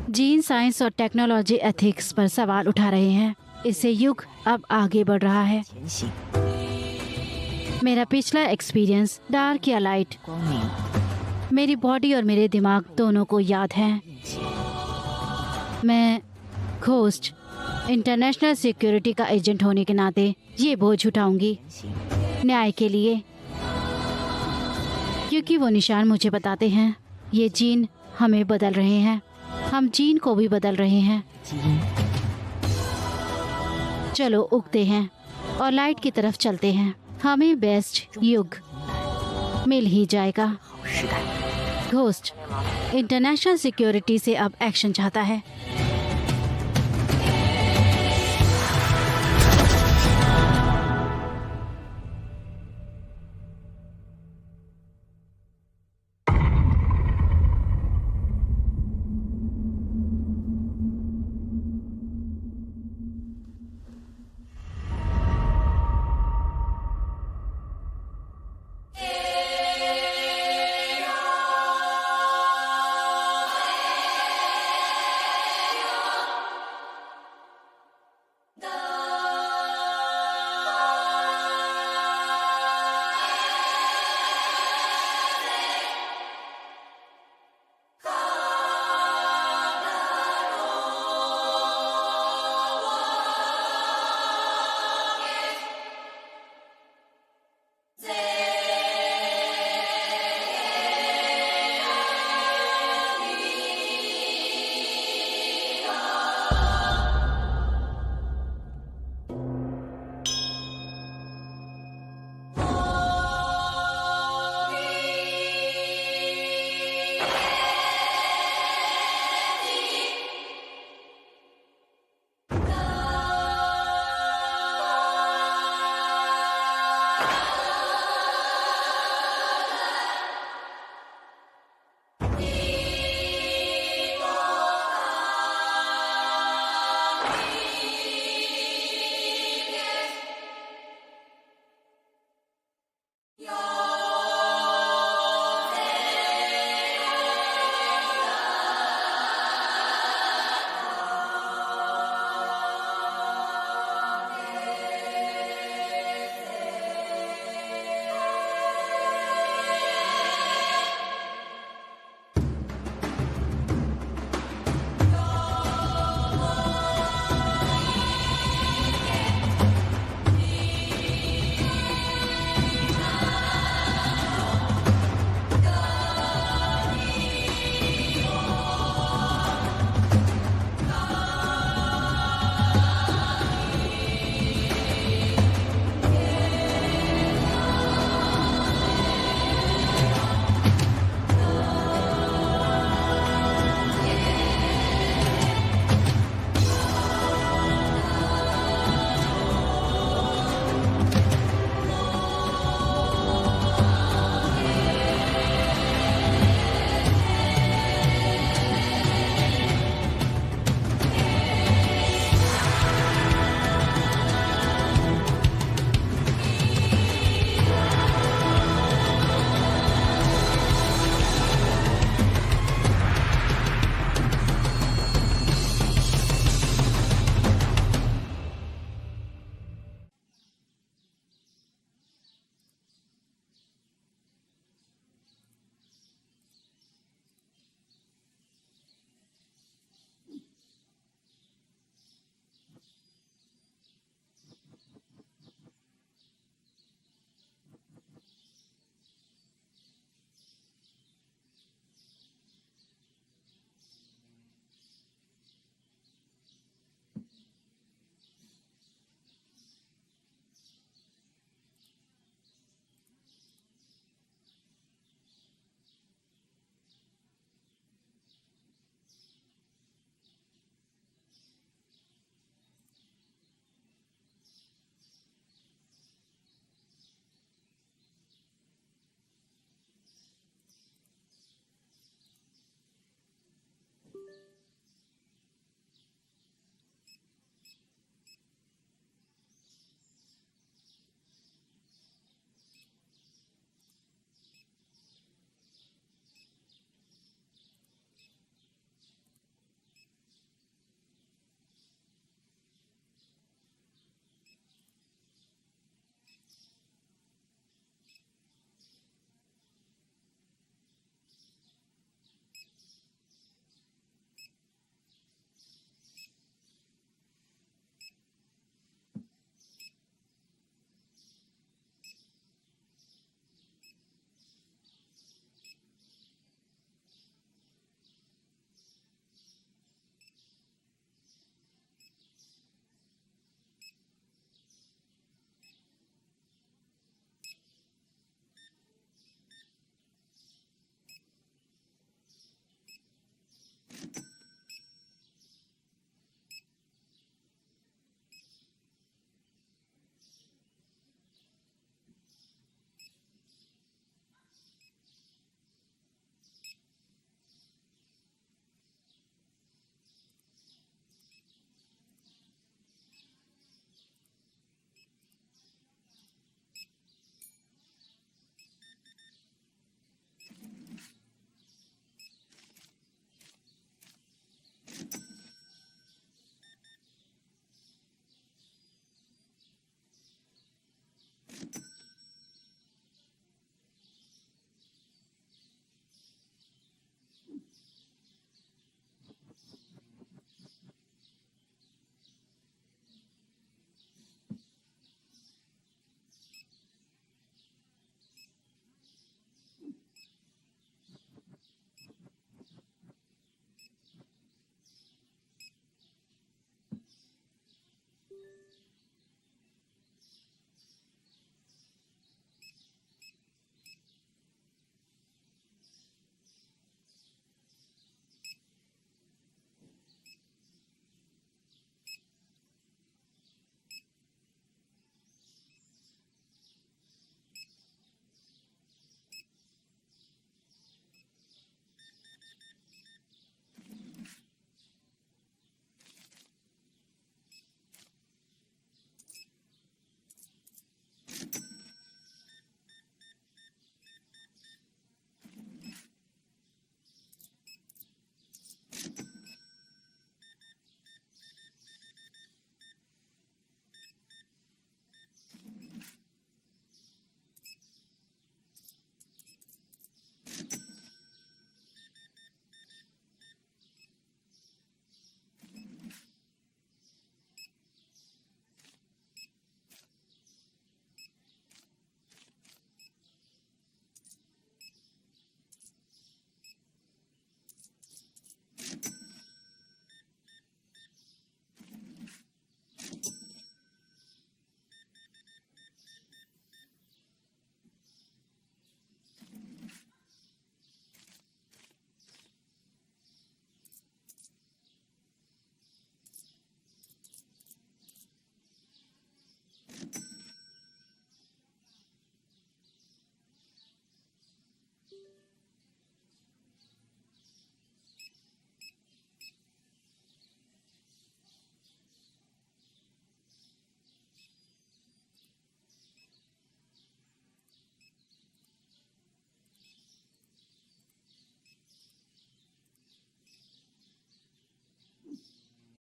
जीन साइंस और टेक्नोलॉजी एथिक्स पर सवाल उठा रहे हैं। इससे युग अब आगे बढ़ रहा है। मेरा पिछला एक्सपीरियंस, डार्क या लाइट, मेरी बॉडी और मेरे दिमाग दोनों को याद है। मैं घोस्ट इंटरनेशनल सिक्योरिटी का एजेंट होने के नाते ये बोझ उठाऊंगी न्याय के लिए, क्योंकि वो निशान मुझे बताते हैं ये जीन हमें बदल रहे हैं, हम जीन को भी बदल रहे हैं। चलो उगते हैं और लाइट की तरफ चलते हैं। हमें बेस्ट युग मिल ही जाएगा। घोस्ट इंटरनेशनल सिक्योरिटी से अब एक्शन चाहता है।